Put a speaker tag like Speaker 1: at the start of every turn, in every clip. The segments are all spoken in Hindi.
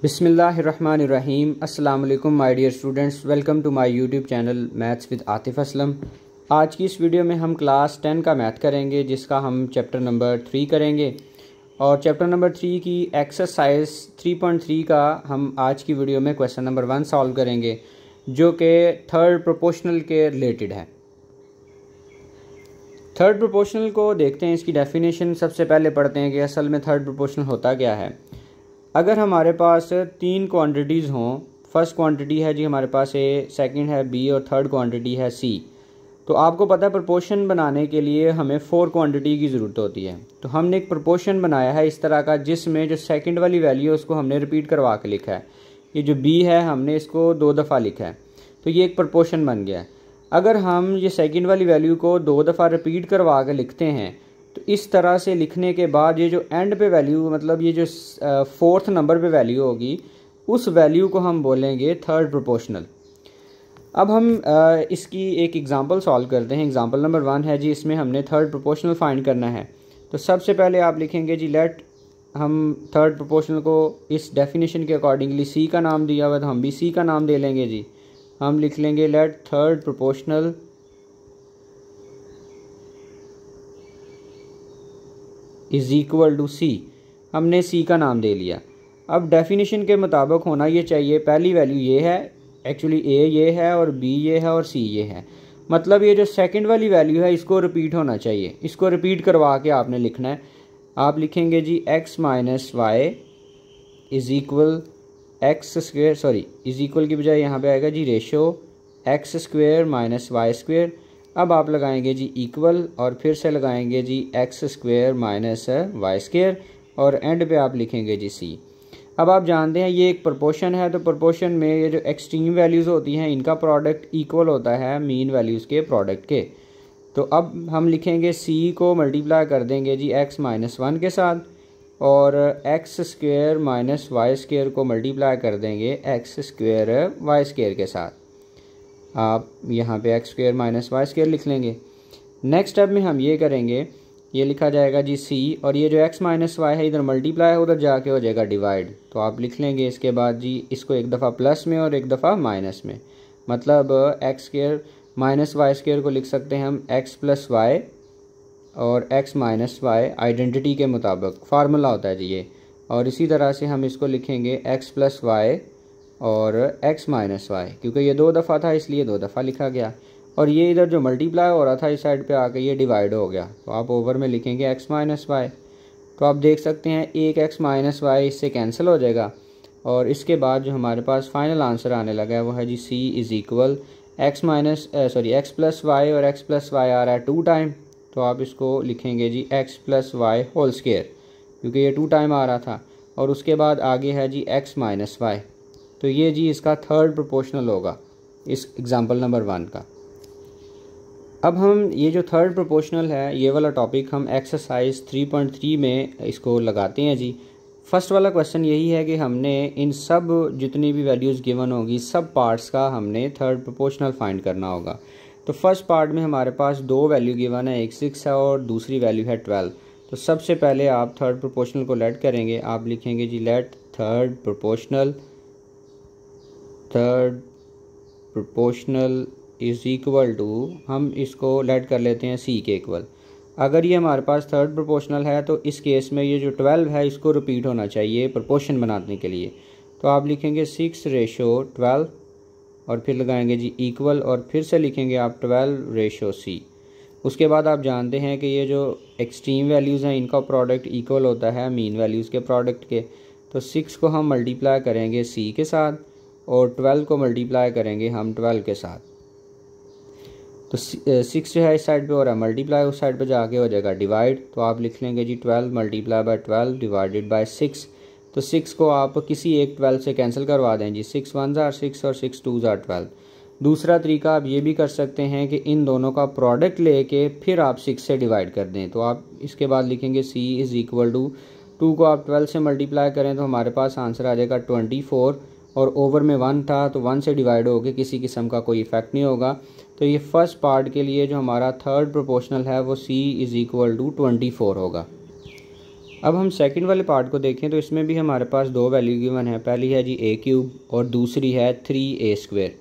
Speaker 1: बिस्मिल्लाहिर्रहमानिर्रहीम। अस्सलाम वालेकुम my dear students, welcome to my YouTube channel maths with Atif Aslam. आज की इस वीडियो में हम क्लास 10 का मैथ करेंगे, जिसका हम चैप्टर नंबर 3 करेंगे। और चैप्टर नंबर 3 की एक्सरसाइज 3.3 का हम आज की वीडियो में क्वेश्चन नंबर 1 सॉल्व करेंगे, जो कि थर्ड प्रोपोर्शनल के रिलेटेड है। थर्ड प्रोपोर्शनल को देखते हैं, इसकी डेफिनेशन सबसे पहले पढ़ते हैं कि असल में थर्ड प्रोपोर्शनल होता क्या है। अगर हमारे पास तीन क्वांटिटीज़ हों, फर्स्ट क्वांटिटी है जी हमारे पास ए, सेकंड है बी और थर्ड क्वांटिटी है सी, तो आपको पता है प्रोपोर्शन बनाने के लिए हमें 4 क्वांटिटी की ज़रूरत होती है। तो हमने एक प्रोपोर्शन बनाया है इस तरह का, जिसमें जो सेकंड वाली वैल्यू है उसको हमने रिपीट करवा के लिखा है। ये जो बी है हमने इसको 2 दफ़ा लिखा है, तो ये एक प्रोपोर्शन बन गया है। अगर हम ये सेकंड वाली वैल्यू को 2 दफ़ा रिपीट करवा के लिखते हैं, तो इस तरह से लिखने के बाद ये जो एंड पे वैल्यू, मतलब ये जो फोर्थ नंबर पे वैल्यू होगी, उस वैल्यू को हम बोलेंगे थर्ड प्रोपोर्शनल। अब हम इसकी एक एग्जांपल सॉल्व करते हैं। एग्जांपल नंबर 1 है जी, इसमें हमने थर्ड प्रोपोर्शनल फाइंड करना है। तो सबसे पहले आप लिखेंगे जी लेट, हम थर्ड प्रोपोर्शनल को इस डेफिनेशन के अकॉर्डिंगली सी का नाम दिया हुआ है तो हम भी सी का नाम दे लेंगे जी। हम लिख लेंगे let third proportional is equal to C. हमने सी का नाम दे लिया। अब डेफिनेशन के मुताबिक होना ये चाहिए, पहली वैल्यू ये है, एक्चुअली ए ये है और बी ये है और सी ये है। मतलब ये जो सेकंड वाली वैल्यू है इसको रिपीट होना चाहिए, इसको रिपीट करवा के आपने लिखना है। आप लिखेंगे जी x minus y is equal x square, sorry is equal की बजाय यहाँ पे आएगा जी ratio x square minus y square. अब आप लगाएंगे जी इक्वल और फिर से लगाएंगे जी x square minus y square और एंड पे आप लिखेंगे जी सी। अब आप जानते हैं ये एक प्रोपोर्शन है, तो प्रोपोर्शन में ये जो एक्सट्रीम वैल्यूज़ होती हैं इनका प्रोडक्ट इक्वल होता है मीन वैल्यूज़ के प्रोडक्ट के। तो अब हम लिखेंगे सी को मल्टीप्लाई कर देंगे जी एक्स माइनस 1 के साथ, और x square minus y square को मल्टीप्लाई कर देंगे एक्स स्क्वेयर वाई स्क्वेयर के साथ। आप यहाँ पे x square minus y square लिख लेंगे। नेक्स्ट स्टेप में हम ये करेंगे, ये लिखा जाएगा जी सी, और ये जो एक्स माइनस वाई है इधर मल्टीप्लाई है, उधर जाके हो जाएगा डिवाइड। तो आप लिख लेंगे इसके बाद जी इसको एक दफ़ा प्लस में और एक दफ़ा माइनस में। मतलब x square minus y square को लिख सकते हैं हम एक्स प्लस वाई और एक्स माइनस वाई आइडेंटिटी के मुताबिक, फार्मूला होता है जी ये। और इसी तरह से हम इसको लिखेंगे एक्स प्लस वाई और एक्स माइनस वाई, क्योंकि ये 2 दफ़ा था इसलिए 2 दफ़ा लिखा गया। और ये इधर जो मल्टीप्लाई हो रहा था इस साइड पे आके ये डिवाइड हो गया, तो आप ओवर में लिखेंगे एक्स माइनस वाई। तो आप देख सकते हैं एक एक्स माइनस वाई इससे कैंसिल हो जाएगा, और इसके बाद जो हमारे पास फाइनल आंसर आने लगा है वो है जी C is equal x plus y, और एक्स प्लस वाई आ रहा है 2 टाइम, तो आप इसको लिखेंगे जी x plus y whole square, क्योंकि ये 2 टाइम आ रहा था। और उसके बाद आगे है जी एक्स माइनस वाई। तो ये जी इसका थर्ड प्रोपोर्शनल होगा इस एग्जांपल नंबर 1 का। अब हम ये जो थर्ड प्रोपोर्शनल है ये वाला टॉपिक हम एक्सरसाइज 3.3 में इसको लगाते हैं जी। फर्स्ट वाला क्वेश्चन यही है कि हमने इन सब जितनी भी वैल्यूज़ गिवन होगी सब पार्ट्स का हमने थर्ड प्रोपोर्शनल फाइंड करना होगा। तो फर्स्ट पार्ट में हमारे पास 2 वैल्यू गिवन है, एक 6 है और दूसरी वैल्यू है 12। तो सबसे पहले आप थर्ड प्रोपोर्शनल को लेट करेंगे। आप लिखेंगे जी let third proportional is equal to, हम इसको लेट कर लेते हैं सी के इक्वल। अगर ये हमारे पास थर्ड प्रोपोर्शनल है तो इस केस में ये जो 12 है इसको रिपीट होना चाहिए प्रोपोर्शन बनाने के लिए। तो आप लिखेंगे 6 रेशो 12 और फिर लगाएंगे जी इक्वल और फिर से लिखेंगे आप 12 रेशो सी। उसके बाद आप जानते हैं कि ये जो एक्सट्रीम वैल्यूज़ हैं इनका प्रोडक्ट इक्वल होता है मीन वैल्यूज़ के प्रोडक्ट के। तो 6 को हम मल्टीप्लाई करेंगे सी के साथ और 12 को मल्टीप्लाई करेंगे हम 12 के साथ। तो 6 जो है इस साइड पे हो रहा है मल्टीप्लाई, उस साइड पे जाके हो जाएगा डिवाइड। तो आप लिख लेंगे जी 12 मल्टीप्लाई बाय 12 डिवाइडेड बाय 6। तो 6 को आप किसी एक 12 से कैंसिल करवा दें जी, 6 1 आर 6 और 6 2 आर 12। दूसरा तरीका आप ये भी कर सकते हैं कि इन दोनों का प्रोडक्ट लेके फिर आप 6 से डिवाइड कर दें। तो आप इसके बाद लिखेंगे सी इज़ इक्वल टू 2 को आप 12 से मल्टीप्लाई करें तो हमारे पास आंसर आ जाएगा 24, और ओवर में 1 था तो 1 से डिवाइड हो गए, किसी किस्म का कोई इफेक्ट नहीं होगा। तो ये फर्स्ट पार्ट के लिए जो हमारा थर्ड प्रोपोर्शनल है वो सी इज़ इक्वल टू 24 होगा। अब हम सेकंड वाले पार्ट को देखें तो इसमें भी हमारे पास दो वैल्यू गिवन है, पहली है जी a क्यूब और दूसरी है 3a स्क्वायर।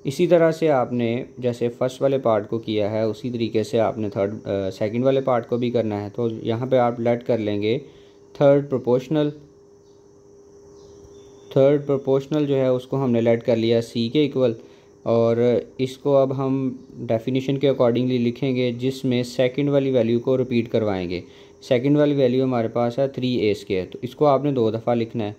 Speaker 1: इसी तरह से आपने जैसे फर्स्ट वाले पार्ट को किया है उसी तरीके से आपने सेकंड वाले पार्ट को भी करना है। तो यहाँ पे आप लेट कर लेंगे थर्ड प्रोपोर्शनल जो है उसको हमने लेट कर लिया c के इक्वल, और इसको अब हम डेफिनेशन के अकॉर्डिंगली लिखेंगे जिसमें सेकंड वाली वैल्यू को रिपीट करवाएंगे। सेकंड वाली वैल्यू हमारे पास है 3a स्क्वायर, तो इसको आपने दो दफ़ा लिखना है।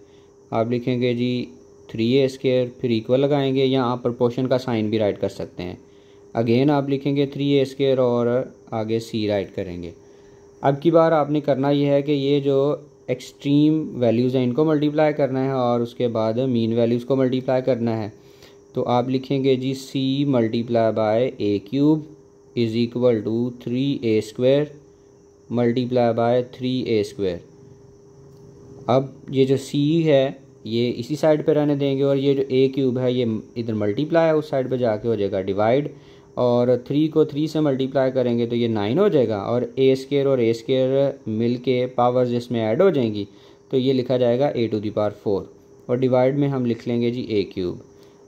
Speaker 1: आप लिखेंगे जी 3a स्क्वायर, फिर इक्वल लगाएंगे, या आप प्रोपोर्शन का साइन भी राइट कर सकते हैं। अगेन आप लिखेंगे 3a स्क्वायर और आगे c राइट करेंगे। अब की बार आपने करना यह है कि ये जो एक्सट्रीम वैल्यूज़ हैं इनको मल्टीप्लाई करना है और उसके बाद मीन वैल्यूज़ को मल्टीप्लाई करना है। तो आप लिखेंगे जी c multiply by a cube is equal to 3a square multiply by 3a square. अब ये जो c है ये इसी साइड पे रहने देंगे और ये जो a क्यूब है ये इधर मल्टीप्लाई है, उस साइड पे जाके हो जाएगा डिवाइड, और 3 को 3 से मल्टीप्लाई करेंगे तो ये 9 हो जाएगा, और a स्क्वायर और a स्क्वायर मिल के पावर्स इसमें ऐड हो जाएंगी तो ये लिखा जाएगा a टू द पावर 4, और डिवाइड में हम लिख लेंगे जी a क्यूब।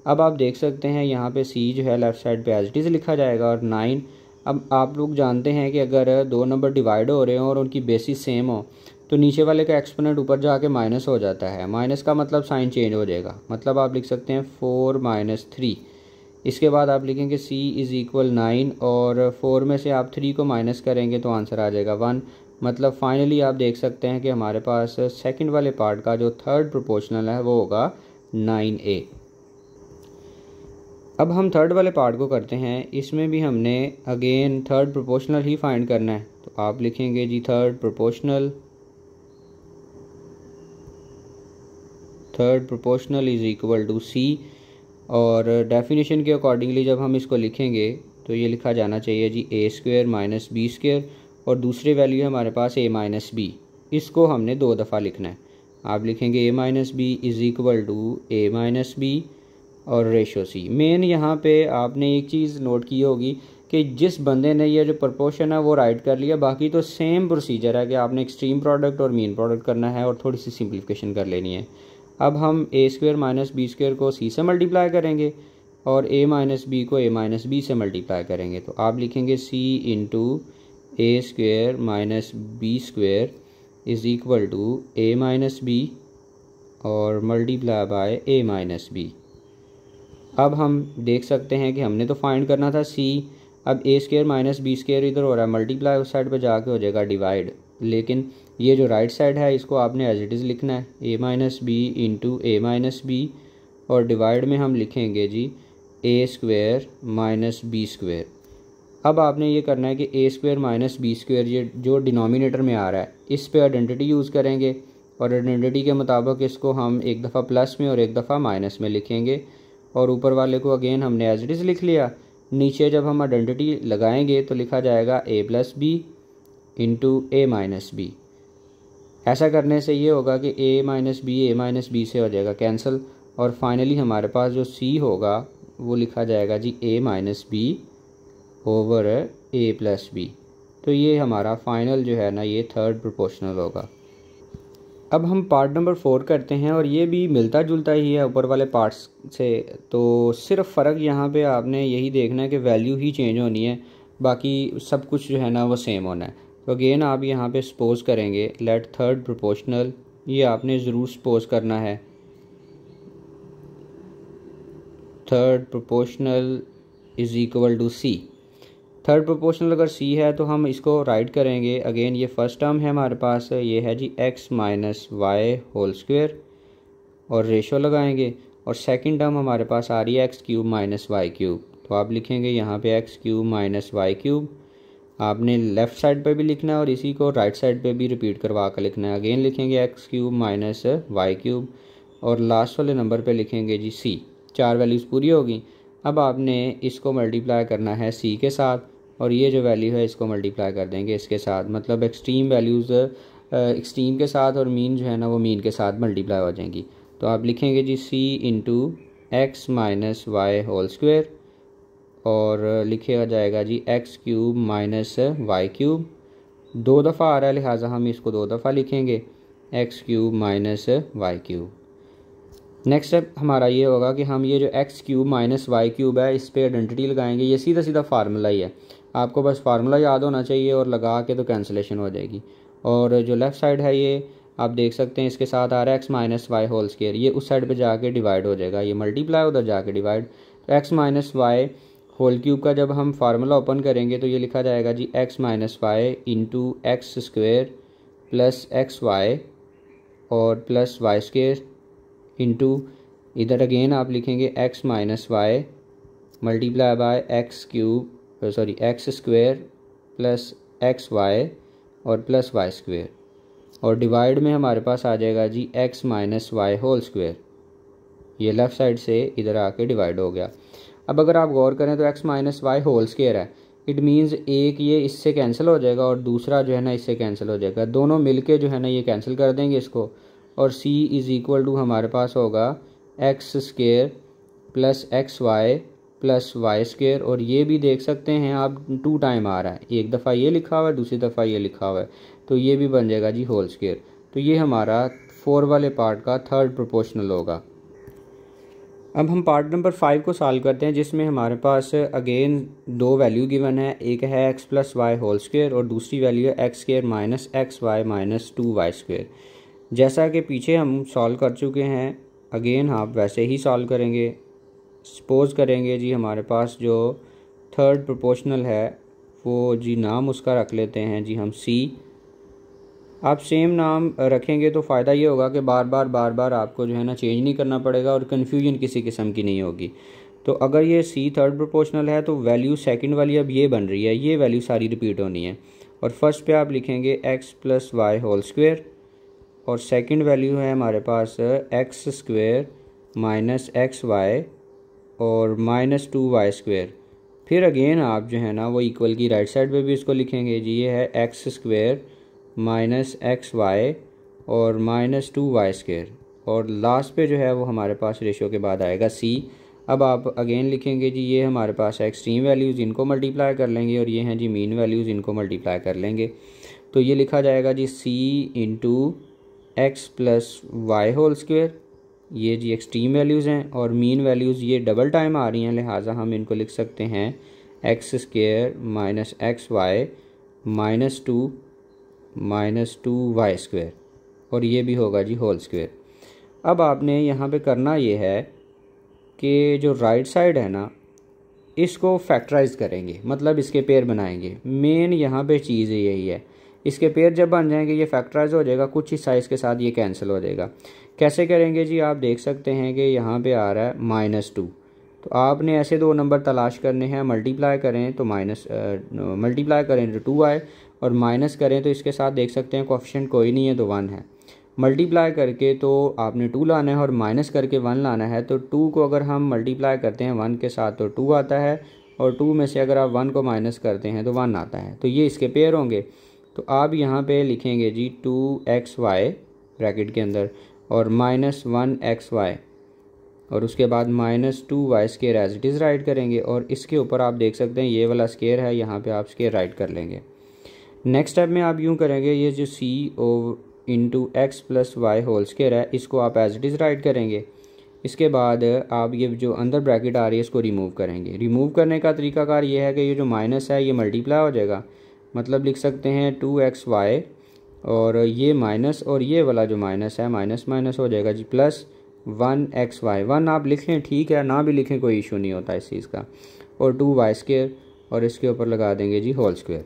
Speaker 1: अब आप देख सकते हैं यहाँ पे c जो है लेफ़्ट साइड पे एज इट इज़ लिखा जाएगा और 9। अब आप लोग जानते हैं कि अगर दो नंबर डिवाइड हो रहे हों और उनकी बेसिस सेम हो तो नीचे वाले का एक्सपोनेंट ऊपर जाके माइनस हो जाता है। माइनस का मतलब साइन चेंज हो जाएगा, मतलब आप लिख सकते हैं 4 माइनस 3। इसके बाद आप लिखेंगे c इज़ इक्वल 9 और 4 में से आप 3 को माइनस करेंगे तो आंसर आ जाएगा 1। मतलब फाइनली आप देख सकते हैं कि हमारे पास सेकंड वाले पार्ट का जो थर्ड प्रोपोर्शनल है वो होगा 9a। अब हम थर्ड वाले पार्ट को करते हैं, इसमें भी हमने अगेन थर्ड प्रोपोर्शनल ही फाइंड करना है। तो आप लिखेंगे जी third proportional is equal to c, और डेफिनेशन के अकॉर्डिंगली जब हम इसको लिखेंगे तो ये लिखा जाना चाहिए जी a square minus b square, और दूसरी वैल्यू है हमारे पास a माइनस b, इसको हमने दो दफ़ा लिखना है। आप लिखेंगे a minus b is equal to a minus b और रेशो c। मेन यहाँ पे आपने एक चीज़ नोट की होगी कि जिस बंदे ने ये जो प्रपोर्शन है वो राइट कर लिया, बाकी तो सेम प्रोसीजर है कि आपने एक्सट्रीम प्रोडक्ट और मीन प्रोडक्ट करना है और थोड़ी सी सिंप्लीफिकेशन कर लेनी है। अब हम a square minus B square को c से मल्टीप्लाई करेंगे और a माइनस बी को a माइनस बी से मल्टीप्लाई करेंगे। तो आप लिखेंगे c into a square minus B square is equal to a minus B और multiply by a minus B. अब हम देख सकते हैं कि हमने तो फाइंड करना था c, अब a square minus B square इधर हो रहा है मल्टीप्लाई, उस साइड पे जाके हो जाएगा डिवाइड, लेकिन ये जो राइट साइड है इसको आपने एज इट इज़ लिखना है a minus b into a minus B, और डिवाइड में हम लिखेंगे जी a square minus B square. अब आपने ये करना है कि a square minus B square ये जो डिनोमिनेटर में आ रहा है इस पे आइडेंटिटी यूज़ करेंगे, और आइडेंटिटी के मुताबिक इसको हम एक दफ़ा प्लस में और एक दफ़ा माइनस में लिखेंगे, और ऊपर वाले को अगेन हमने एज इट इज़ लिख लिया। नीचे जब हम आइडेंटिटी लगाएंगे तो लिखा जाएगा a plus b into a minus b. ऐसा करने से ये होगा कि a माइनस बी से हो जाएगा कैंसिल, और फाइनली हमारे पास जो c होगा वो लिखा जाएगा जी a minus b over a plus b. तो ये हमारा फाइनल जो है ना ये थर्ड प्रोपोर्शनल होगा। अब हम पार्ट नंबर 4 करते हैं, और ये भी मिलता जुलता ही है ऊपर वाले पार्ट्स से, तो सिर्फ फ़र्क यहाँ पे आपने यही देखना है कि वैल्यू ही चेंज होनी है, बाकी सब कुछ जो है ना वो सेम होना है। तो अगेन आप यहाँ पे सपोज करेंगे लेट थर्ड प्रोपोर्शनल, ये आपने ज़रूर सपोज करना है third proportional is equal to c। Third proportional अगर c है तो हम इसको राइट करेंगे। अगेन ये फर्स्ट टर्म है हमारे पास, ये है जी x minus y whole square, और रेशो लगाएंगे, और सेकंड टर्म हमारे पास आ रही है x cube minus y cube. तो आप लिखेंगे यहाँ पे x cube minus y cube, आपने लेफ़्ट साइड पे भी लिखना है और इसी को राइट साइड पे भी रिपीट करवा कर लिखना है। अगेन लिखेंगे x cube minus y cube, और लास्ट वाले नंबर पे लिखेंगे जी c। चार वैल्यूज़ पूरी होगी। अब आपने इसको मल्टीप्लाई करना है c के साथ, और ये जो वैल्यू है इसको मल्टीप्लाई कर देंगे इसके साथ, मतलब एक्सट्रीम वैल्यूज़ एक्सट्रीम के साथ और मीन जो है ना वो मीन के साथ मल्टीप्लाई हो जाएंगी। तो आप लिखेंगे जी c into x minus y whole square, और लिखा जाएगा जी x cube minus y cube, 2 दफ़ा आ रहा है, लिहाजा हम इसको 2 दफ़ा लिखेंगे x cube minus y cube. Next step हमारा ये होगा कि हम ये जो x cube minus y cube है इस पर आइडेंटिटी लगाएंगे। ये सीधा सीधा फार्मूला ही है, आपको बस फार्मूला याद होना चाहिए और लगा के तो कैंसिलेशन हो जाएगी। और जो लेफ़्ट साइड है ये आप देख सकते हैं इसके साथ आ रहा है x minus y whole square, ये उस साइड पे जाके डिवाइड हो जाएगा, ये मल्टीप्लाई उधर जाके डिवाइड। तो x minus y whole cube का जब हम फार्मूला ओपन करेंगे तो ये लिखा जाएगा जी x minus y into x square plus x y और प्लस वाई स्क्वायर इंटू इधर अगेन आप लिखेंगे x minus y multiply by x cube sorry x square plus x y और प्लस वाई स्क्वायर और डिवाइड में हमारे पास आ जाएगा जी x minus y whole square. ये लेफ़्ट साइड से इधर आके डिवाइड हो गया। अब अगर आप गौर करें तो x minus y whole square है, इट मीन्स एक ये इससे कैंसिल हो जाएगा और दूसरा जो है ना इससे कैंसिल हो जाएगा, दोनों मिलके जो है ना ये कैंसिल कर देंगे इसको और c इज़ इक्वल टू हमारे पास होगा x square plus x y plus y square. और ये भी देख सकते हैं आप 2 टाइम आ रहा है, एक दफ़ा ये लिखा हुआ है दूसरी दफ़ा ये लिखा हुआ है, तो ये भी बन जाएगा जी होल स्क्वायर। तो ये हमारा 4 वाले पार्ट का थर्ड प्रोपोर्शनल होगा। अब हम पार्ट नंबर 5 को सॉल्व करते हैं जिसमें हमारे पास अगेन 2 वैल्यू गिवन है, एक है x plus y whole square और दूसरी वैल्यू है x square minus x y minus 2 y square. जैसा कि पीछे हम सॉल्व कर चुके हैं अगेन आप वैसे ही सॉल्व करेंगे। सपोज करेंगे जी हमारे पास जो थर्ड प्रोपोर्शनल है वो जी नाम उसका रख लेते हैं जी हम सी। आप सेम नाम रखेंगे तो फ़ायदा ये होगा कि बार बार आपको जो है ना चेंज नहीं करना पड़ेगा और कन्फ्यूजन किसी किस्म की नहीं होगी। तो अगर ये सी थर्ड प्रोपोर्शनल है तो वैल्यू सेकंड वाली अब ये बन रही है, ये वैल्यू सारी रिपीट होनी है। और फर्स्ट पे आप लिखेंगे x plus y whole square और सेकंड वैल्यू है हमारे पास x square minus x y और माइनस 2 वाई स्क्वायर। फिर अगेन आप जो है ना वो इक्वल की राइट साइड पे भी इसको लिखेंगे जी, ये है x square minus x y और माइनस 2 वाई स्क्वायर और लास्ट पे जो है वो हमारे पास रेशियो के बाद आएगा सी। अब आप अगेन लिखेंगे जी ये हमारे पास है एक्सट्रीम वैल्यूज़, इनको मल्टीप्लाई कर लेंगे और ये हैं जी मीन वैल्यूज़, इनको मल्टीप्लाई कर लेंगे। तो ये लिखा जाएगा जी C into x plus y whole square, ये जी एक्सट्रीम वैल्यूज़ हैं और मीन वैल्यूज़ ये डबल टाइम आ रही हैं, लिहाजा हम इनको लिख सकते हैं x square minus x y minus two y square और ये भी होगा जी होल स्क्वायर। अब आपने यहाँ पे करना ये है कि जो राइट साइड है ना इसको फैक्टराइज करेंगे, मतलब इसके पेयर बनाएंगे। मेन यहाँ पे चीज़ यही है, इसके पेयर जब बन जाएंगे ये फैक्टराइज हो जाएगा, कुछ ही साइज़ के साथ ये कैंसिल हो जाएगा। कैसे करेंगे जी, आप देख सकते हैं कि यहाँ पे आ रहा है -2, तो आपने ऐसे 2 नंबर तलाश करने हैं, मल्टीप्लाई करें तो मल्टीप्लाई करें तो 2 आए और माइनस करें तो इसके साथ देख सकते हैं कोएफिशिएंट कोई नहीं है तो 1 है। मल्टीप्लाई करके तो आपने 2 लाना है और माइनस करके 1 लाना है। तो 2 को अगर हम मल्टीप्लाई करते हैं 1 के साथ तो 2 आता है और 2 में से अगर आप 1 को माइनस करते हैं तो 1 आता है, तो ये इसके पेयर होंगे। तो आप यहाँ पे लिखेंगे जी 2xy ब्रैकेट के अंदर और -1xy और उसके बाद -2y square as it is write करेंगे और इसके ऊपर आप देख सकते हैं ये वाला स्क्वायर है, यहाँ पे आप स्क्वायर राइट कर लेंगे। नेक्स्ट स्टेप में आप यूँ करेंगे, ये जो c into x plus y whole square है इसको आप एज इट इज़ राइट करेंगे। इसके बाद आप ये जो अंदर ब्रैकेट आ रही है इसको रिमूव करेंगे। रिमूव करने का तरीकाकार ये है कि ये जो माइनस है ये मल्टीप्लाई हो जाएगा, मतलब लिख सकते हैं 2xy और ये माइनस और ये वाला जो माइनस है माइनस माइनस हो जाएगा जी प्लस 1xy। 1 आप लिख लें ठीक है, ना भी लिखें कोई इशू नहीं होता इस चीज़ का, और 2y स्क्वायर और इसके ऊपर लगा देंगे जी होल स्क्वायर।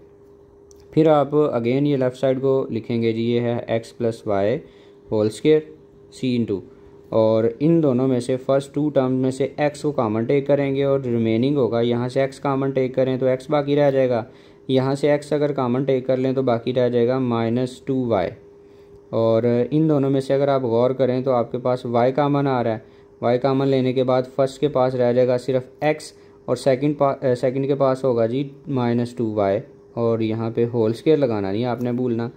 Speaker 1: फिर आप अगेन ये लेफ़्ट साइड को लिखेंगे जी, ये है x plus y whole square C into, और इन दोनों में से फर्स्ट 2 टर्म में से x को कॉमन टेक करेंगे और रिमेनिंग होगा, यहाँ से x कॉमन टेक करें तो x बाकी रह जाएगा, यहाँ से x अगर कॉमन टेक कर लें तो बाकी रह जाएगा -2y। और इन दोनों में से अगर आप गौर करें तो आपके पास y कॉमन आ रहा है, y कॉमन लेने के बाद फर्स्ट के पास रह जाएगा सिर्फ x और सेकंड के पास होगा जी -2y और यहाँ पे होल स्क्वायर लगाना नहीं आपने भूलना।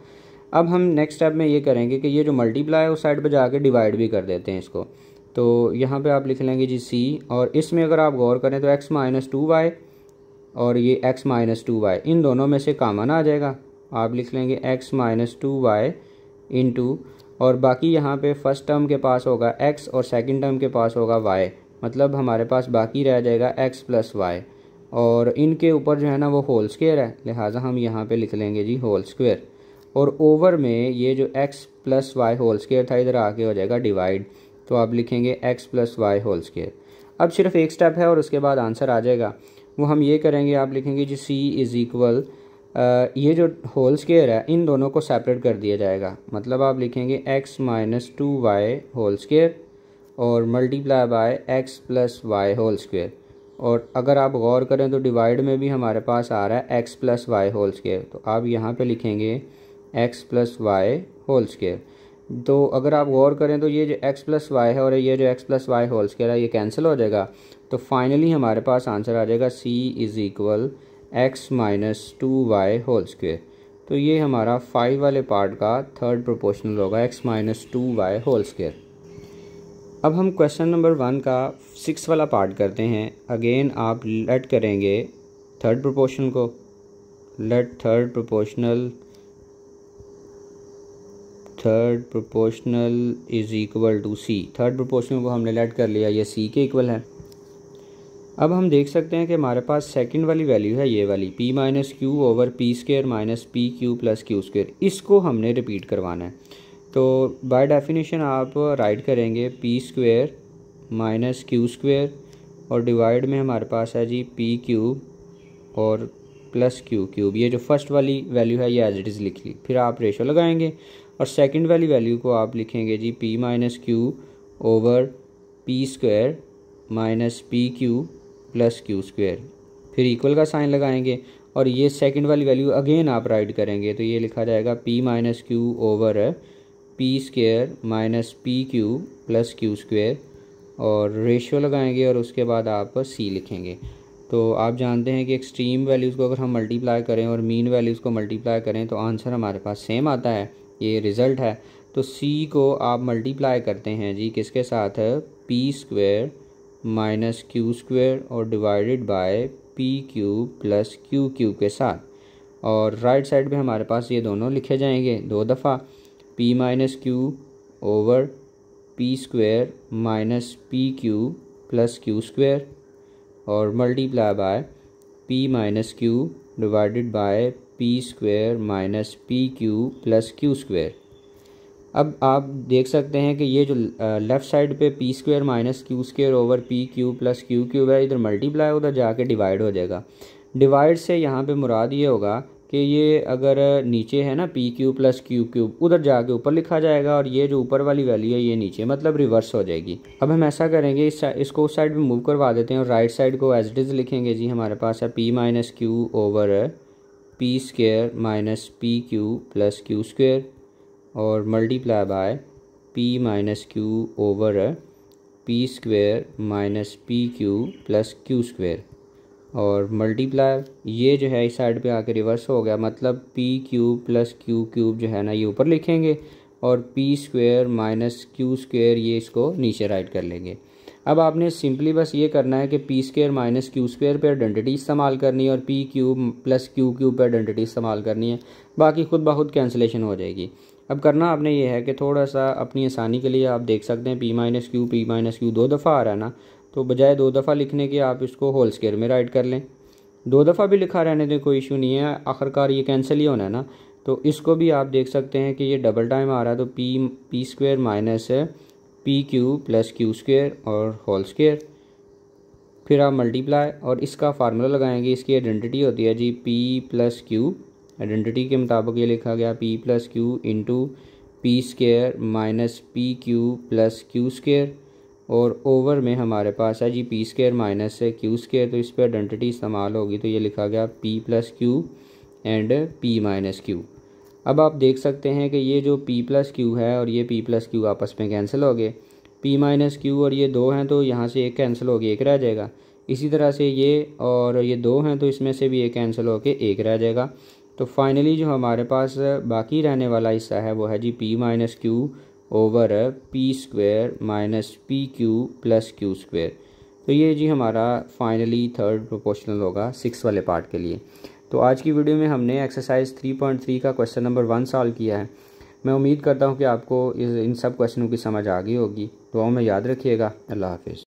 Speaker 1: अब हम नेक्स्ट स्टेप में ये करेंगे कि ये जो मल्टीप्लाई है उस साइड पे जाके डिवाइड भी कर देते हैं इसको। तो यहाँ पे आप लिख लेंगे जी c और इसमें अगर आप गौर करें तो x -2y और ये x -2y इन दोनों में से कॉमन आ जाएगा, आप लिख लेंगे x माइनस 2y इंटू, और बाकी यहाँ पे फर्स्ट टर्म के पास होगा x और सेकंड टर्म के पास होगा y, मतलब हमारे पास बाकी रह जाएगा x प्लस वाई, और इनके ऊपर जो है ना वो होल स्क्वायर है, लिहाजा हम यहाँ पे लिख लेंगे जी होल स्क्वायर, और ओवर में ये जो x plus y whole square था इधर आके हो जाएगा डिवाइड, तो आप लिखेंगे x plus y whole square. अब सिर्फ एक स्टेप है और उसके बाद आंसर आ जाएगा, वो हम ये करेंगे, आप लिखेंगे जी c इज़ इक्वल, ये जो होल स्क्वायर है इन दोनों को सेपरेट कर दिया जाएगा, मतलब आप लिखेंगे x minus 2y whole square और multiply by x plus y whole square, और अगर आप गौर करें तो डिवाइड में भी हमारे पास आ रहा है x plus y whole square, तो आप यहाँ पे लिखेंगे x plus y whole square. तो अगर आप गौर करें तो ये जो x प्लस वाई है और ये जो x plus y whole square है ये कैंसिल हो जाएगा, तो फाइनली हमारे पास आंसर आ जाएगा c is equal x minus 2y whole square. तो ये हमारा 5 वाले पार्ट का थर्ड प्रोपोर्शनल होगा x minus 2y whole square. अब हम क्वेश्चन नंबर 1 का 6 वाला पार्ट करते हैं। अगेन आप लेट करेंगे थर्ड प्रोपोर्शन को, let third proportional is equal to c। Third proportional को हमने लेट कर लिया, ये c के इक्वल है। अब हम देख सकते हैं कि हमारे पास सेकंड वाली वैल्यू है ये वाली p minus Q over P square minus P Q plus Q square, इसको हमने रिपीट करवाना है। तो बाय डेफिनेशन आप राइट करेंगे P square minus Q square और डिवाइड में हमारे पास है जी पी क्यूब और प्लस क्यू क्यूब। ये जो फर्स्ट वाली वैल्यू है ये एज इट इज़ लिख ली, फिर आप रेशो लगाएंगे और सेकंड वाली वैल्यू को आप लिखेंगे G P minus Q over P square minus P Q plus Q square, फिर इक्वल का साइन लगाएंगे और ये सेकंड वाली वैल्यू अगेन आप राइट करेंगे, तो ये लिखा जाएगा p minus Q over P square minus P Q plus Q square, और रेशियो लगाएंगे और उसके बाद आप c लिखेंगे। तो आप जानते हैं कि एक्सट्रीम वैल्यूज़ को अगर हम मल्टीप्लाई करें और मीन वैल्यूज़ को मल्टीप्लाई करें तो आंसर हमारे पास सेम आता है, ये रिज़ल्ट है। तो c को आप मल्टीप्लाई करते हैं जी किसके साथ, P square minus Q square और divided by P cube plus Q cube के साथ, और राइट साइड पे हमारे पास ये दोनों लिखे जाएंगे दो दफ़ा, p minus Q over P square minus P cube plus Q square और multiply by p minus Q divided by P square minus P cube plus Q square. अब आप देख सकते हैं कि ये जो लेफ़्ट साइड पे P square minus Q square over P cube plus Q cube है, इधर मल्टीप्लाई उधर जाके डिवाइड हो जाएगा। डिवाइड से यहाँ पे मुराद ये होगा कि ये अगर नीचे है ना P cube plus Q cube, उधर जाके ऊपर लिखा जाएगा और ये जो ऊपर वाली वैल्यू है ये नीचे, मतलब रिवर्स हो जाएगी। अब हम ऐसा करेंगे, इसको उस साइड पर मूव करवा देते हैं और राइट साइड को एज इट इज़ लिखेंगे जी। हमारे पास है P minus Q over P square minus P Q plus Q square और multiply by p minus Q over P square minus P Q plus Q square और मल्टीप्लाई, ये जो है इस साइड पे आके रिवर्स हो गया, मतलब p cube plus Q cube जो है ना ये ऊपर लिखेंगे और p square minus Q square ये इसको नीचे राइट कर लेंगे। अब आपने सिंपली बस ये करना है कि P square minus Q square पर आइडेंटिटी इस्तेमाल करनी है और P cube plus Q cube पर आइडेंटिटी इस्तेमाल करनी है, बाकी खुद ब खुद कैंसिलेशन हो जाएगी। अब करना आपने ये है कि थोड़ा सा अपनी आसानी के लिए आप देख सकते हैं पी माइनस क्यू दो दफ़ा आ रहा है ना, तो बजाय दो दफ़ा लिखने के आप इसको होल स्क्वायर में राइट कर लें। दो दफ़ा भी लिखा रहने दें, कोई इशू नहीं है, आखिरकार ये कैंसिल ही होना है ना। तो इसको भी आप देख सकते हैं कि ये डबल टाइम आ रहा है, तो P square minus P Q plus Q square और होल स्क्वायर, फिर आप मल्टीप्लाई और इसका फार्मूला लगाएंगे। इसकी आइडेंटिटी होती है G P plus Q, identity के मुताबिक ये लिखा गया p plus Q into P square minus P Q plus Q square और ओवर में हमारे पास है G P square minus Q square, तो इस पर आइडेंटिटी इस्तेमाल होगी, तो ये लिखा गया p plus Q and p minus Q. अब आप देख सकते हैं कि ये जो p प्लस क्यू है और ये p प्लस क्यू आपस में कैंसिल हो गए, p माइनस क्यू और ये दो हैं तो यहाँ से एक कैंसिल हो गया, एक रह जाएगा। इसी तरह से ये और ये दो हैं तो इसमें से भी एक कैंसिल हो के एक रह जाएगा। तो फाइनली जो हमारे पास बाकी रहने वाला हिस्सा है वो है जी p minus Q over P square minus P Q plus Q square. तो ये जी हमारा फाइनली थर्ड प्रोपोर्शनल होगा 6 वाले पार्ट के लिए। तो आज की वीडियो में हमने एक्सरसाइज 3.3 का क्वेश्चन नंबर 1 सॉल्व किया है। मैं उम्मीद करता हूँ कि आपको इन सब क्वेश्चनों की समझ आ गई होगी। दुआओं में याद रखिएगा। अल्लाह हाफिज़।